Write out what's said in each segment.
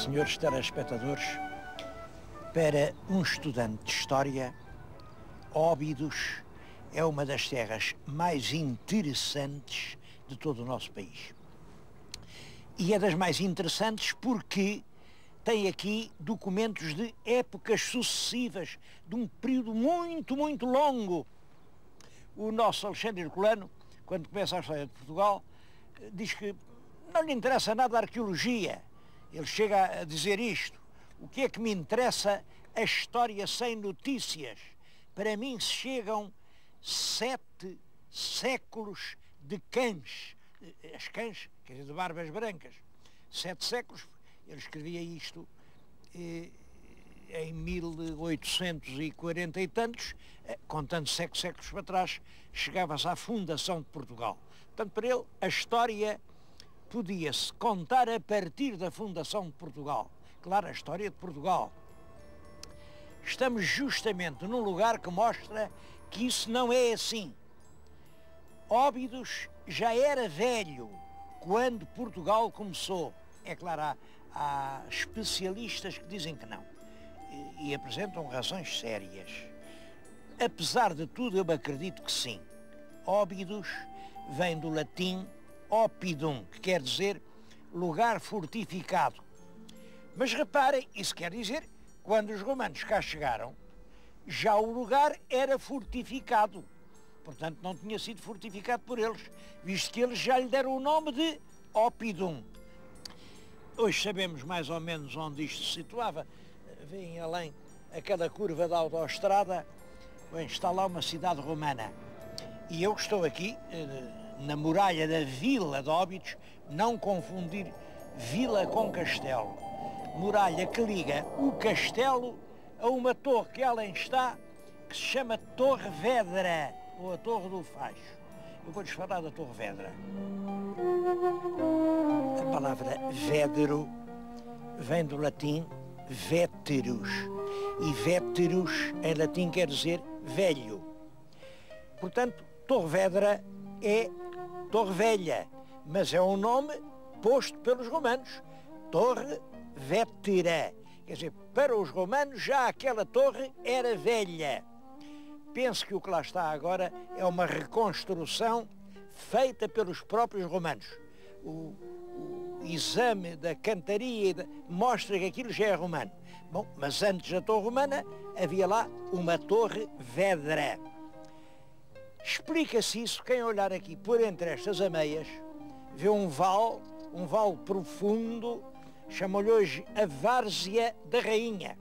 senhores telespectadores, para um estudante de História, Óbidos é uma das terras mais interessantes de todo o nosso país. E é das mais interessantes porque tem aqui documentos de épocas sucessivas, de um período muito, muito longo. O nosso Alexandre Herculano, quando começa a história de Portugal, diz que não lhe interessa nada a arqueologia. Ele chega a dizer isto: o que é que me interessa a história sem notícias? Para mim chegam 7 séculos de cães, as cães, quer dizer, de barbas brancas. 7 séculos, ele escrevia isto em 1840 e tantos, contando séculos para trás, chegava-se à fundação de Portugal. Portanto, para ele, a história podia-se contar a partir da fundação de Portugal. Claro, a história de Portugal. Estamos justamente num lugar que mostra que isso não é assim. Óbidos já era velho quando Portugal começou. É claro, há especialistas que dizem que não e apresentam razões sérias. Apesar de tudo, eu acredito que sim. Óbidos vem do latim oppidum, que quer dizer lugar fortificado. Mas reparem, isso quer dizer, quando os romanos cá chegaram, já o lugar era fortificado. Portanto, não tinha sido fortificado por eles, visto que eles já lhe deram o nome de oppidum. Hoje sabemos mais ou menos onde isto se situava. Vem além aquela curva da autoestrada, bem, está lá uma cidade romana. E eu estou aqui na muralha da Vila de Óbidos, não confundir vila com castelo. Muralha que liga o castelo a uma torre que além está, que se chama Torre Vedra, ou a Torre do Facho. Eu vou-lhes falar da Torre Vedra. A palavra vedro vem do latim veterus, e veterus em latim quer dizer velho. Portanto, Torre Vedra é Torre Velha, mas é um nome posto pelos romanos, Torre Vetera. Quer dizer, para os romanos já aquela torre era velha. Penso que o que lá está agora é uma reconstrução feita pelos próprios romanos. O exame da cantaria mostra que aquilo já é romano. Bom, mas antes da torre romana havia lá uma Torre Vedra. Explica-se isso, quem olhar aqui por entre estas ameias, vê um vale profundo, chamam-lhe hoje a Várzea da Rainha.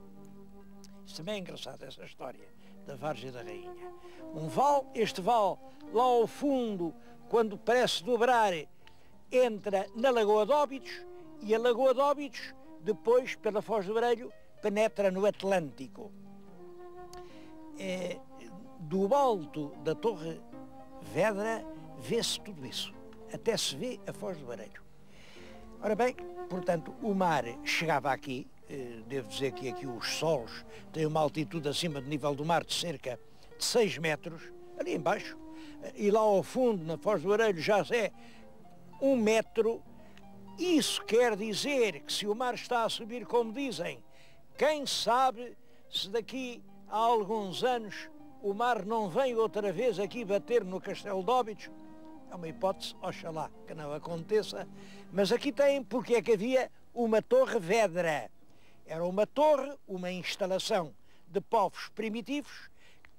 Isso também é engraçado, essa história da Várzea da Rainha. Um vale, este vale, lá ao fundo, quando parece dobrar, entra na Lagoa de Óbidos, e a Lagoa de Óbidos, depois, pela Foz do Brelho, penetra no Atlântico. Do alto da Torre Vedra vê-se tudo isso, até se vê a Foz do Barelho. Ora bem, portanto, o mar chegava aqui, devo dizer que aqui os solos têm uma altitude acima do nível do mar de cerca de 6 metros, ali embaixo, e lá ao fundo, na Foz do Barelho, já é 1 metro. Isso quer dizer que se o mar está a subir, como dizem, quem sabe se daqui a alguns anos o mar não vem outra vez aqui bater no Castelo de Óbidos. É uma hipótese, oxalá que não aconteça, mas aqui tem porque é que havia uma Torre Vedra. Era uma torre, uma instalação de povos primitivos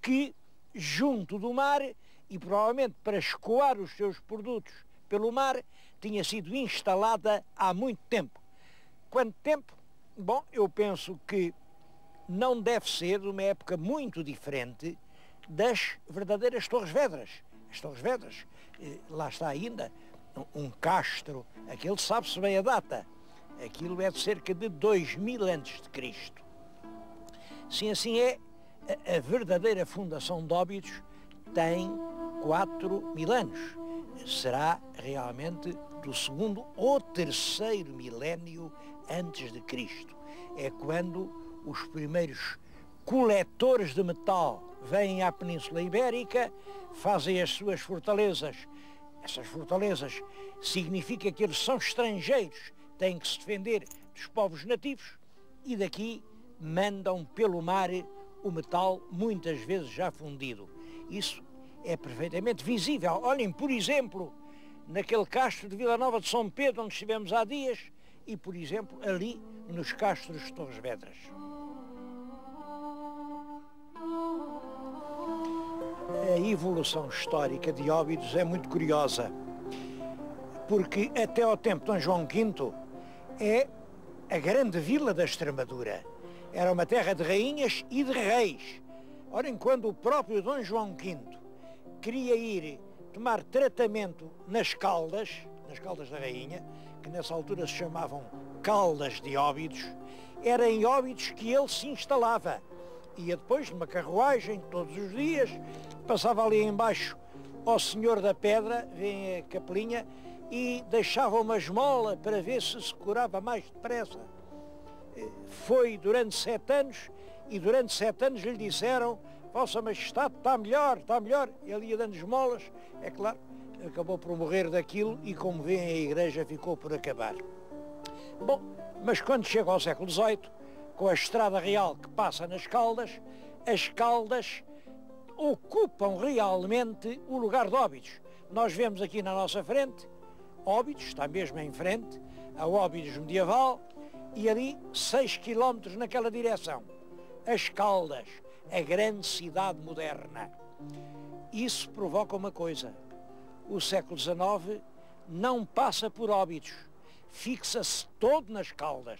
que, junto do mar, e provavelmente para escoar os seus produtos pelo mar, tinha sido instalada há muito tempo. Quanto tempo? Bom, eu penso que não deve ser de uma época muito diferente das verdadeiras Torres Vedras. As Torres Vedras, lá está ainda um castro, aquele sabe-se bem a data, aquilo é de cerca de 2000 a.C. Sim, assim é, a verdadeira fundação de Óbidos tem 4000 anos. Será realmente do 2º ou 3º milénio antes de Cristo. É quando os primeiros coletores de metal vêm à Península Ibérica, fazem as suas fortalezas. Essas fortalezas significa que eles são estrangeiros, têm que se defender dos povos nativos e daqui mandam pelo mar o metal muitas vezes já fundido. Isso é perfeitamente visível. Olhem, por exemplo, naquele castro de Vila Nova de São Pedro, onde estivemos há dias, e, por exemplo, ali nos castros de Torres Vedras. A evolução histórica de Óbidos é muito curiosa, porque até ao tempo de Dom João V é a grande vila da Extremadura. Era uma terra de rainhas e de reis. Ora, quando o próprio Dom João V queria ir tomar tratamento nas Caldas da Rainha, que nessa altura se chamavam Caldas de Óbidos, era em Óbidos que ele se instalava. Ia depois numa carruagem, todos os dias, passava ali embaixo ao Senhor da Pedra, vem a capelinha, e deixava uma esmola para ver se curava mais depressa. Foi durante 7 anos, e durante 7 anos lhe disseram: Vossa Majestade, está melhor. Ele ia dando esmolas, é claro, acabou por morrer daquilo e, como vêem, a Igreja ficou por acabar. Bom, mas quando chega ao século XVIII, com a Estrada Real que passa nas Caldas, as Caldas ocupam realmente o lugar de Óbidos. Nós vemos aqui na nossa frente, Óbidos, está mesmo em frente, a Óbidos medieval, e ali 6 quilómetros naquela direção. As Caldas, a grande cidade moderna. Isso provoca uma coisa: o século XIX não passa por Óbidos, fixa-se todo nas Caldas.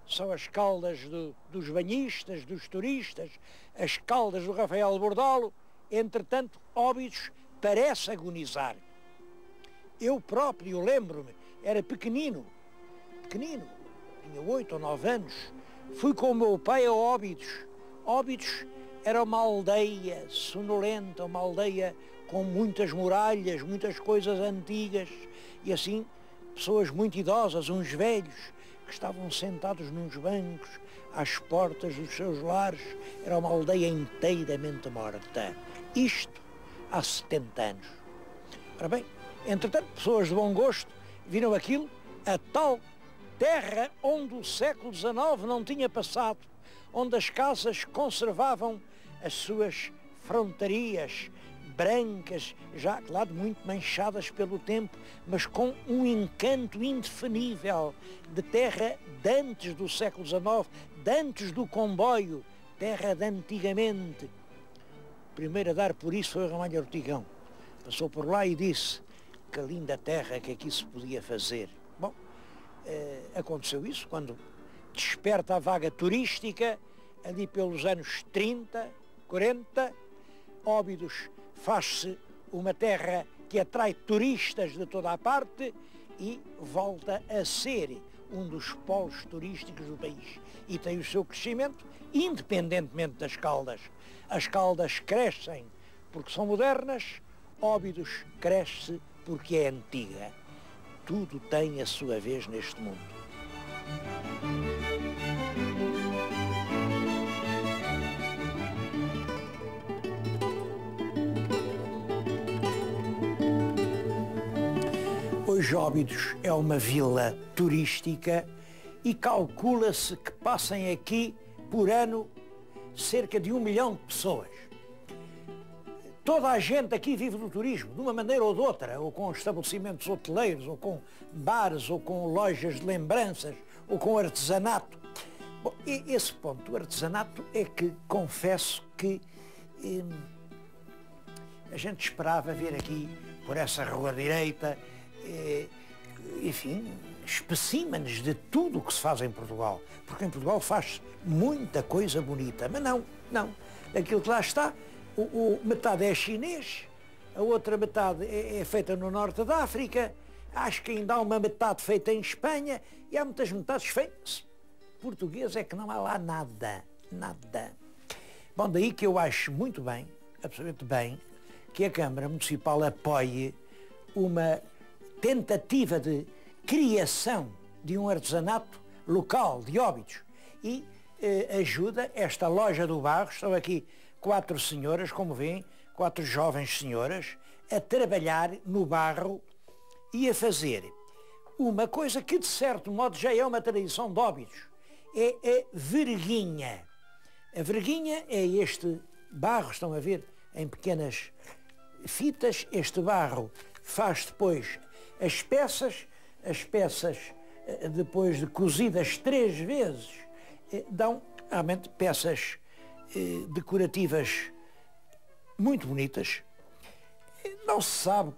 São as Caldas dos banhistas, dos turistas, as Caldas do Rafael de Bordalo. Entretanto, Óbidos parece agonizar. Eu próprio lembro-me, era pequenino, tinha 8 ou 9 anos, fui com o meu pai a Óbidos. Óbidos era uma aldeia sonolenta, uma aldeia com muitas muralhas, muitas coisas antigas, e assim, pessoas muito idosas, uns velhos, que estavam sentados nos bancos, às portas dos seus lares. Era uma aldeia inteiramente morta. Isto há 70 anos. Ora bem, entretanto, pessoas de bom gosto viram aquilo, a tal terra onde o século XIX não tinha passado, onde as casas conservavam as suas frontarias brancas, já, claro, muito manchadas pelo tempo, mas com um encanto indefinível, de terra de antes do século XIX, de antes do comboio, terra de antigamente. O primeiro a dar por isso foi o Ramalho Ortigão. Passou por lá e disse: que linda terra que aqui se podia fazer. Bom, aconteceu isso quando desperta a vaga turística, ali pelos anos 30, 40, Óbidos faz-se uma terra que atrai turistas de toda a parte e volta a ser um dos polos turísticos do país. E tem o seu crescimento independentemente das Caldas. As Caldas crescem porque são modernas, Óbidos cresce porque é antiga. Tudo tem a sua vez neste mundo. Hoje Óbidos é uma vila turística e calcula-se que passem aqui por ano cerca de 1 milhão de pessoas. Toda a gente aqui vive do turismo, de uma maneira ou de outra, ou com estabelecimentos hoteleiros, ou com bares, ou com lojas de lembranças, ou com artesanato. Bom, esse ponto do artesanato é que confesso que a gente esperava ver aqui, por essa rua direita, enfim, especímenes de tudo o que se faz em Portugal. Porque em Portugal faz muita coisa bonita, mas não. Aquilo que lá está, metade é chinês, a outra metade é feita no norte da África, acho que ainda há uma metade feita em Espanha e há muitas metades feitas. Português é que não há lá nada. Bom, daí que eu acho muito bem, absolutamente bem, que a Câmara Municipal apoie uma tentativa de criação de um artesanato local de Óbidos e ajuda esta loja do Barro. Estão aqui 4 senhoras, como veem, 4 jovens senhoras, a trabalhar no barro e a fazer uma coisa que, de certo modo, já é uma tradição de Óbidos. É a verguinha. A verguinha é este barro, estão a ver, em pequenas fitas. Este barro faz depois as peças, depois de cozidas 3 vezes, dão realmente peças decorativas muito bonitas. Não se sabe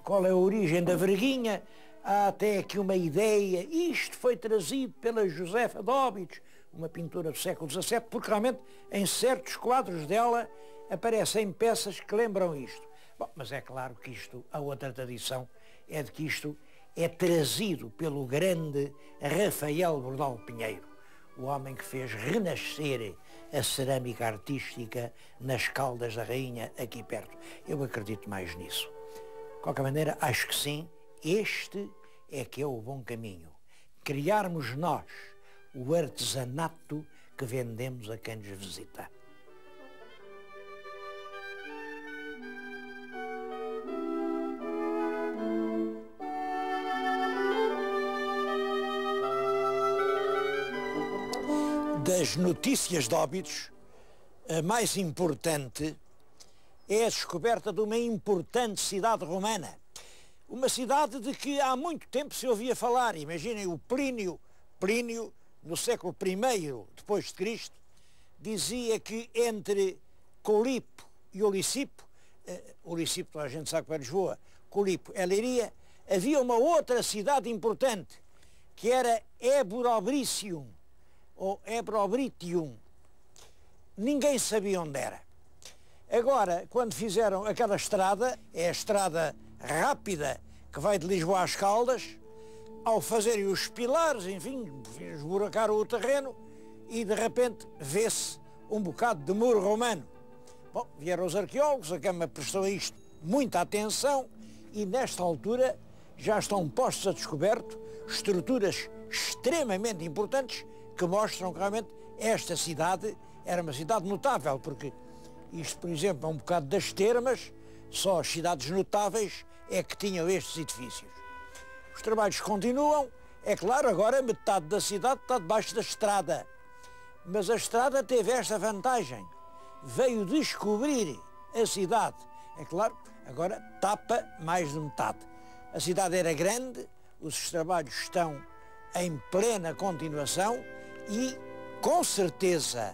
qual é a origem da verguinha, há até aqui uma ideia, isto foi trazido pela Josefa de Óbidos, uma pintora do século XVII, porque realmente em certos quadros dela aparecem peças que lembram isto. Bom, mas é claro que isto, a outra tradição é de que isto é trazido pelo grande Rafael Bordal Pinheiro, o homem que fez renascer a cerâmica artística nas Caldas da Rainha, aqui perto. Eu acredito mais nisso. De qualquer maneira, acho que sim, este é que é o bom caminho. Criarmos nós o artesanato que vendemos a quem nos visita. Das notícias de Óbidos, a mais importante é a descoberta de uma importante cidade romana. Uma cidade de que há muito tempo se ouvia falar. Imaginem o Plínio, no século I depois de Cristo, dizia que entre Colipo e Olicipo, Olicipo a gente sabe que é Lisboa, Colipo é Leiria, havia uma outra cidade importante, que era Ebrobricium, ou Ebrobritium. Ninguém sabia onde era. Agora, quando fizeram aquela estrada, é a estrada rápida que vai de Lisboa às Caldas, ao fazerem os pilares, enfim, esburacaram o terreno e de repente vê-se um bocado de muro romano. Bom, vieram os arqueólogos, a Câmara prestou a isto muita atenção e nesta altura já estão postos a descoberto estruturas extremamente importantes que mostram que realmente esta cidade era uma cidade notável, porque isto, por exemplo, é um bocado das termas, só as cidades notáveis é que tinham estes edifícios. Os trabalhos continuam, é claro, agora metade da cidade está debaixo da estrada, mas a estrada teve esta vantagem, veio descobrir a cidade, é claro, agora tapa mais de metade. A cidade era grande, os trabalhos estão em plena continuação e, com certeza,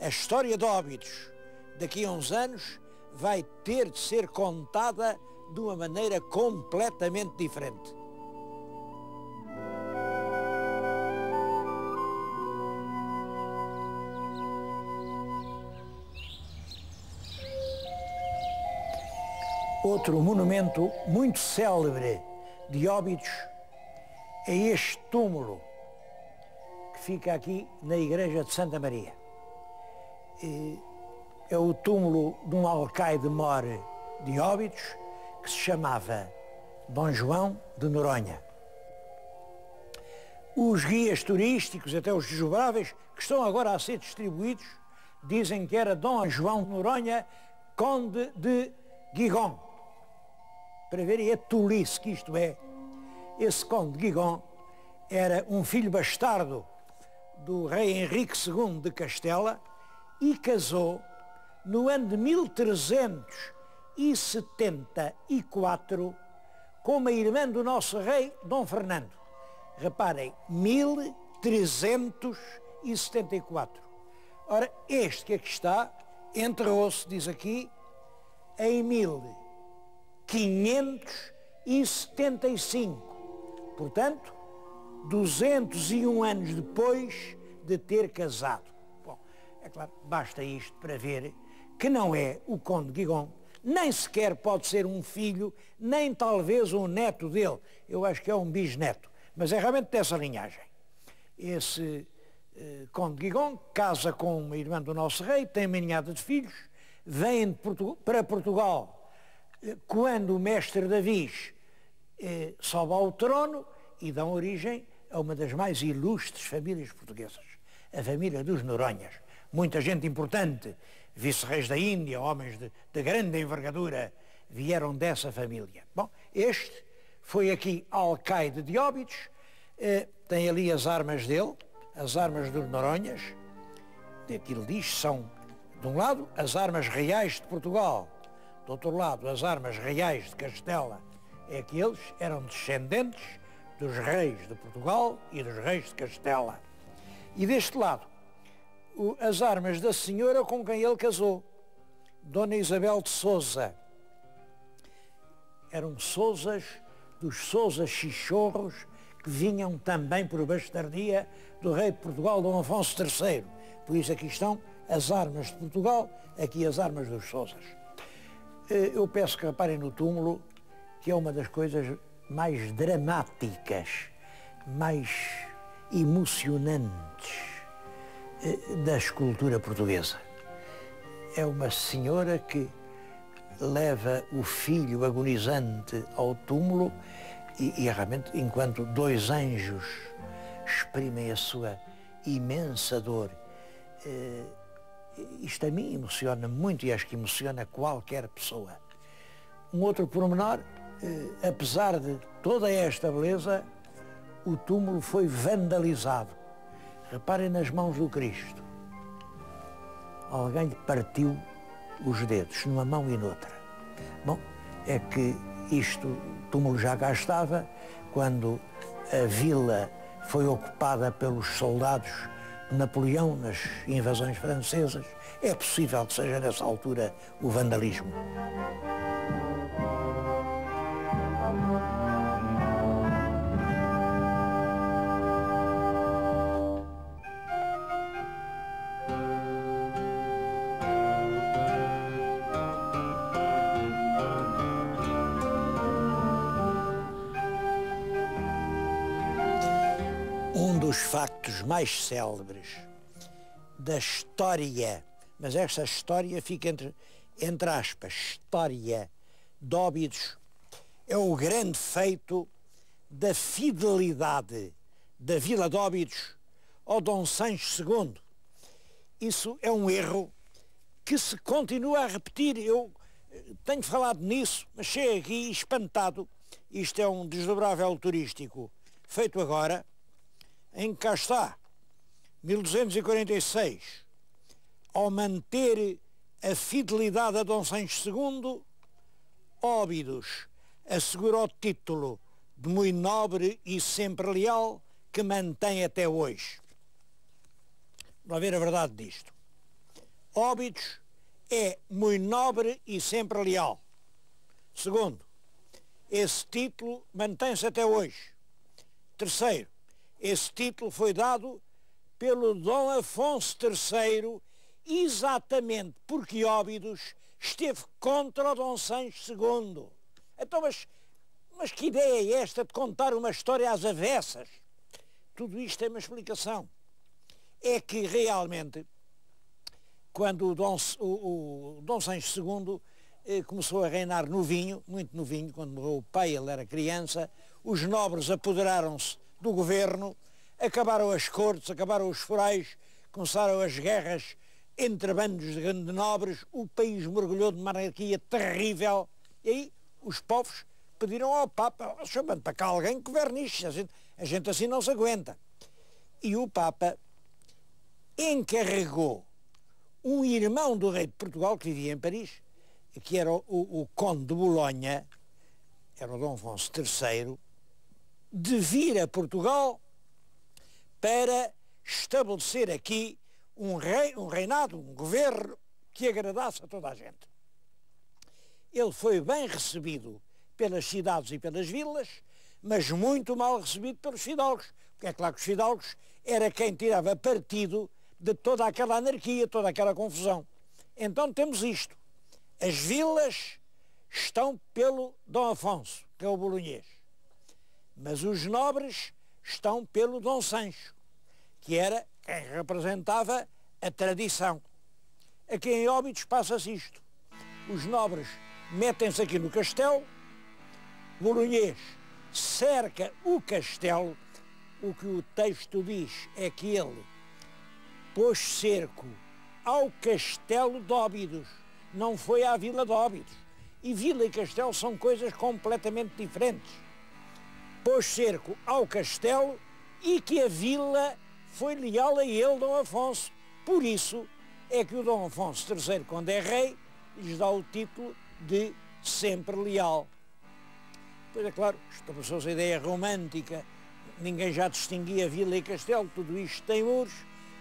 a história de Óbidos, daqui a uns anos, vai ter de ser contada de uma maneira completamente diferente. Outro monumento muito célebre de Óbidos é este túmulo que fica aqui na igreja de Santa Maria. É o túmulo de um alcaide-mor de Óbidos que se chamava Dom João de Noronha. Os guias turísticos, até os desdobráveis, que estão agora a ser distribuídos, dizem que era Dom João de Noronha, conde de Gigon. Para verem a tolice que isto é. Esse conde de Gigon era um filho bastardo do rei Henrique II de Castela e casou no ano de 1374 com uma irmã do nosso rei Dom Fernando. Reparem, 1374. Ora, este que aqui está enterrou-se, diz aqui, em 1575. Portanto, 201 anos depois de ter casado. Bom, é claro, basta isto para ver que não é o conde de Gigon, nem sequer pode ser um filho, nem talvez um neto dele. Eu acho que é um bisneto, mas é realmente dessa linhagem. Esse conde de Gigon casa com uma irmã do nosso rei, tem uma ninhada de filhos, vem para Portugal quando o mestre Davis sobe ao trono e dão origem a uma das mais ilustres famílias portuguesas, a família dos Noronhas. Muita gente importante, vice-reis da Índia, homens de grande envergadura, vieram dessa família. Bom, este foi aqui alcaide de Óbidos, tem ali as armas dele, as armas dos Noronhas, aquilo diz, são, de um lado, as armas reais de Portugal, do outro lado, as armas reais de Castela, é que eles eram descendentes dos reis de Portugal e dos reis de Castela. E deste lado, as armas da senhora com quem ele casou, Dona Isabel de Sousa. Eram Sousas, dos Sousas Chichorros, que vinham também por bastardia do rei de Portugal, Dom Afonso III. Por isso aqui estão as armas de Portugal, aqui as armas dos Sousas. Eu peço que reparem no túmulo, que é uma das coisas mais dramáticas, mais emocionantes da escultura portuguesa. É uma senhora que leva o filho agonizante ao túmulo e realmente, enquanto dois anjos exprimem a sua imensa dor, isto a mim emociona muito e acho que emociona qualquer pessoa. Um outro pormenor, apesar de toda esta beleza, o túmulo foi vandalizado. Reparem nas mãos do Cristo. Alguém lhe partiu os dedos, numa mão e noutra. Bom, é que o túmulo já cá estava, quando a vila foi ocupada pelos soldados de Napoleão nas invasões francesas. É possível que seja nessa altura o vandalismo. Um dos factos mais célebres da história, mas esta história fica entre aspas, história de Óbidos, é o grande feito da fidelidade da Vila de Óbidos ao Dom Sancho II. Isso é um erro que se continua a repetir. Eu tenho falado nisso, mas chego aqui espantado. Isto é um desdobrável turístico feito agora, em que cá está, 1246, ao manter a fidelidade a Dom Sancho II, Óbidos assegura o título de muito nobre e sempre leal, que mantém até hoje. Vamos ver a verdade disto. Óbidos é muito nobre e sempre leal. Segundo, esse título mantém-se até hoje. Terceiro, esse título foi dado pelo Dom Afonso III, exatamente porque Óbidos esteve contra o Dom Sancho II. Então, mas que ideia é esta de contar uma história às avessas? Tudo isto tem uma explicação. É que realmente, quando o Dom Sancho II começou a reinar novinho, muito novinho, quando morreu o pai, ele era criança, os nobres apoderaram-se do governo, acabaram as cortes, acabaram os forais, começaram as guerras entre bandos de nobres, o país mergulhou de uma anarquia terrível, e aí os povos pediram ao Papa, chamando para cá alguém que governe isto, a gente assim não se aguenta. E o Papa encarregou um irmão do rei de Portugal, que vivia em Paris, que era o Conde de Bolonha, era o Dom Afonso III, de vir a Portugal para estabelecer aqui um reinado, um governo que agradasse a toda a gente. Ele foi bem recebido pelas cidades e pelas vilas, mas muito mal recebido pelos fidalgos, porque é claro que os fidalgos era quem tirava partido de toda aquela anarquia, toda aquela confusão. Então temos isto. As vilas estão pelo Dom Afonso, que é o bolonhês. Mas os nobres estão pelo Dom Sancho, que era quem representava a tradição. Aqui em Óbidos passa-se isto. Os nobres metem-se aqui no castelo, o bolonhês cerca o castelo. O que o texto diz é que ele pôs cerco ao castelo de Óbidos, não foi à vila de Óbidos. E vila e castelo são coisas completamente diferentes. pôs cerco ao castelo e que a vila foi leal a ele, Dom Afonso. Por isso é que o Dom Afonso III, quando é rei, lhes dá o título de sempre leal. Pois é claro, estabeleceu-se a ideia romântica, ninguém já distinguia vila e castelo, tudo isto tem muros,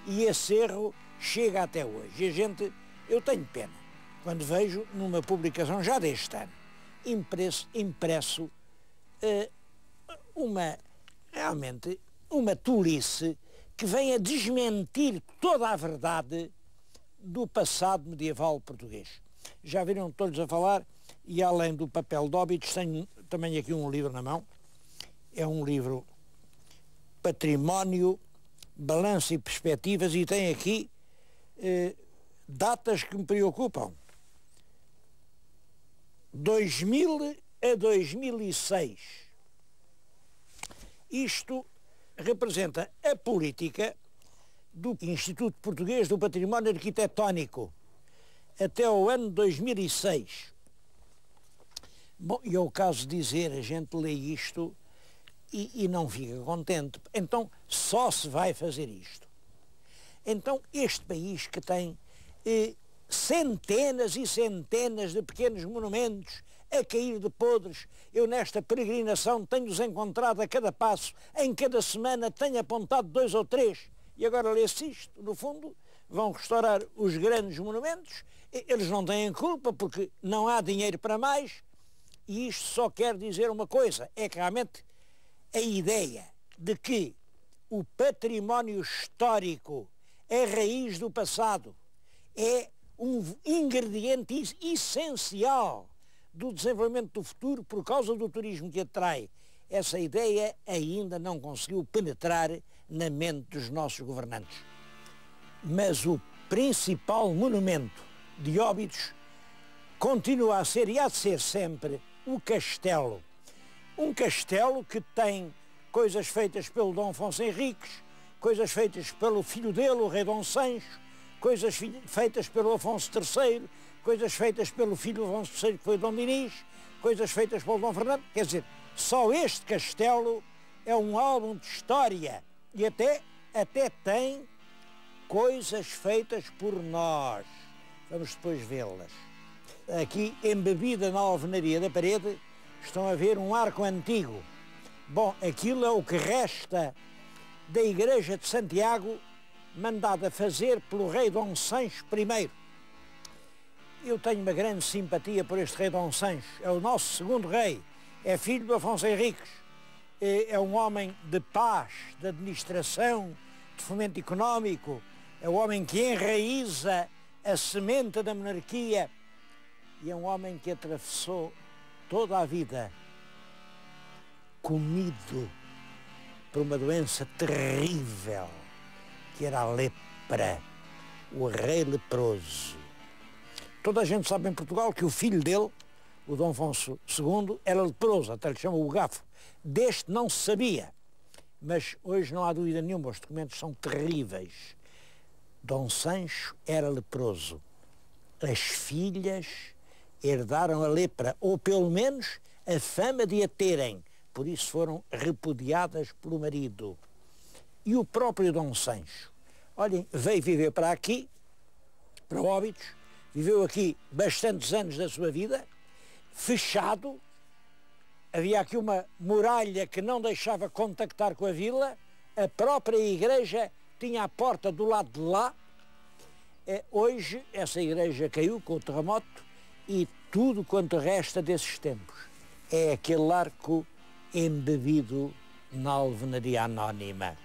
e esse cerro chega até hoje. E eu tenho pena, quando vejo numa publicação já deste ano, impresso realmente uma tolice que vem a desmentir toda a verdade do passado medieval português. Já viram todos a falar, e além do papel de óbitos, tenho também aqui um livro na mão. É um livro Património, Balanço e Perspectivas, e tem aqui datas que me preocupam. 2000 a 2006. Isto representa a política do Instituto Português do Património Arquitetónico até o ano 2006. Bom, e é o caso de dizer, a gente lê isto e não fica contente. Então, só se vai fazer isto. Então, este país que tem centenas e centenas de pequenos monumentos a cair de podres, eu nesta peregrinação tenho-os encontrado a cada passo, em cada semana tenho apontado 2 ou 3, e agora lê-se isto, no fundo, vão restaurar os grandes monumentos, eles não têm culpa porque não há dinheiro para mais, e isto só quer dizer uma coisa, é que realmente a ideia de que o património histórico é raiz do passado, é um ingrediente essencial do desenvolvimento do futuro por causa do turismo que atrai. Essa ideia ainda não conseguiu penetrar na mente dos nossos governantes. Mas o principal monumento de Óbidos continua a ser e há de ser sempre o castelo. Um castelo que tem coisas feitas pelo Dom Afonso Henriques, coisas feitas pelo filho dele, o rei Dom Sancho, coisas feitas pelo Afonso III, coisas feitas pelo filho do Afonso III, que foi Dom Dinis, coisas feitas pelo Dom Fernando. Quer dizer, só este castelo é um álbum de história e até tem coisas feitas por nós. Vamos depois vê-las. Aqui, embebida na alvenaria da parede, estão a ver um arco antigo. Bom, aquilo é o que resta da Igreja de Santiago, mandada fazer pelo rei Dom Sancho I. Eu tenho uma grande simpatia por este rei Dom Sancho, é o nosso segundo rei, é filho do Afonso Henriques, é um homem de paz, de administração, de fomento económico, é um homem que enraiza a semente da monarquia e é um homem que atravessou toda a vida comido por uma doença terrível, que era a lepra, o rei leproso. Toda a gente sabe em Portugal que o filho dele, o Dom Afonso II, era leproso, até lhe chamam o gafo. Deste não se sabia, mas hoje não há dúvida nenhuma, os documentos são terríveis. Dom Sancho era leproso. As filhas herdaram a lepra, ou pelo menos a fama de a terem, por isso foram repudiadas pelo marido. E o próprio Dom Sancho, olhem, veio viver para aqui, para Óbidos, viveu aqui bastantes anos da sua vida, fechado, havia aqui uma muralha que não deixava contactar com a vila, a própria igreja tinha a porta do lado de lá. Hoje essa igreja caiu com o terremoto e tudo quanto resta desses tempos é aquele arco embebido na alvenaria anónima.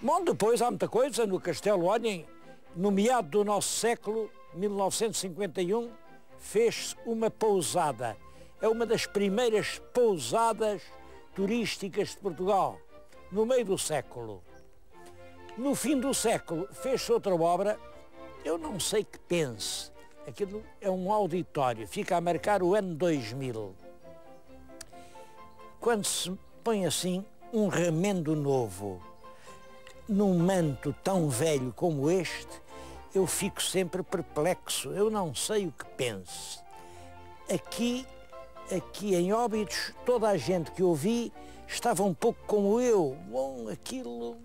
Bom, depois há muita coisa no castelo, olhem, no meado do nosso século, 1951, fez-se uma pousada. É uma das primeiras pousadas turísticas de Portugal, no meio do século. No fim do século fez-se outra obra, eu não sei que pense, aquilo é um auditório, fica a marcar o ano 2000. Quando se põe assim um remendo novo num manto tão velho como este, eu fico sempre perplexo, eu não sei o que pense. Aqui em Óbidos, toda a gente que eu vi estava um pouco como eu. Bom, aquilo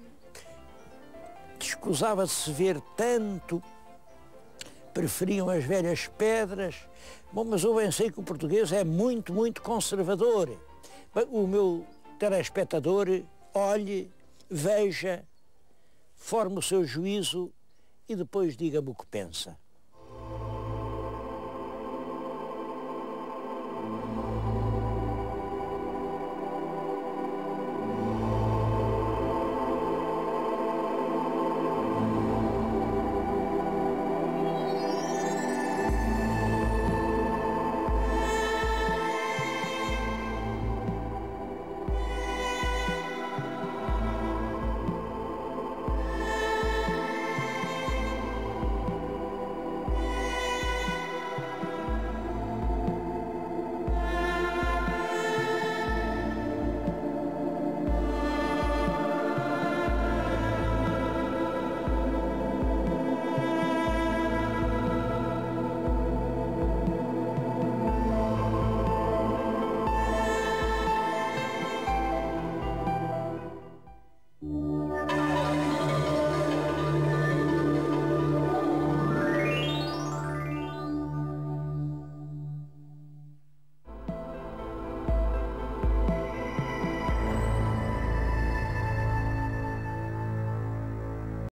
escusava de se ver tanto, preferiam as velhas pedras. Bom, mas eu bem sei que o português é muito, muito conservador. Bem, o meu telespectador olhe, veja, forme o seu juízo e depois diga-me o que pensa.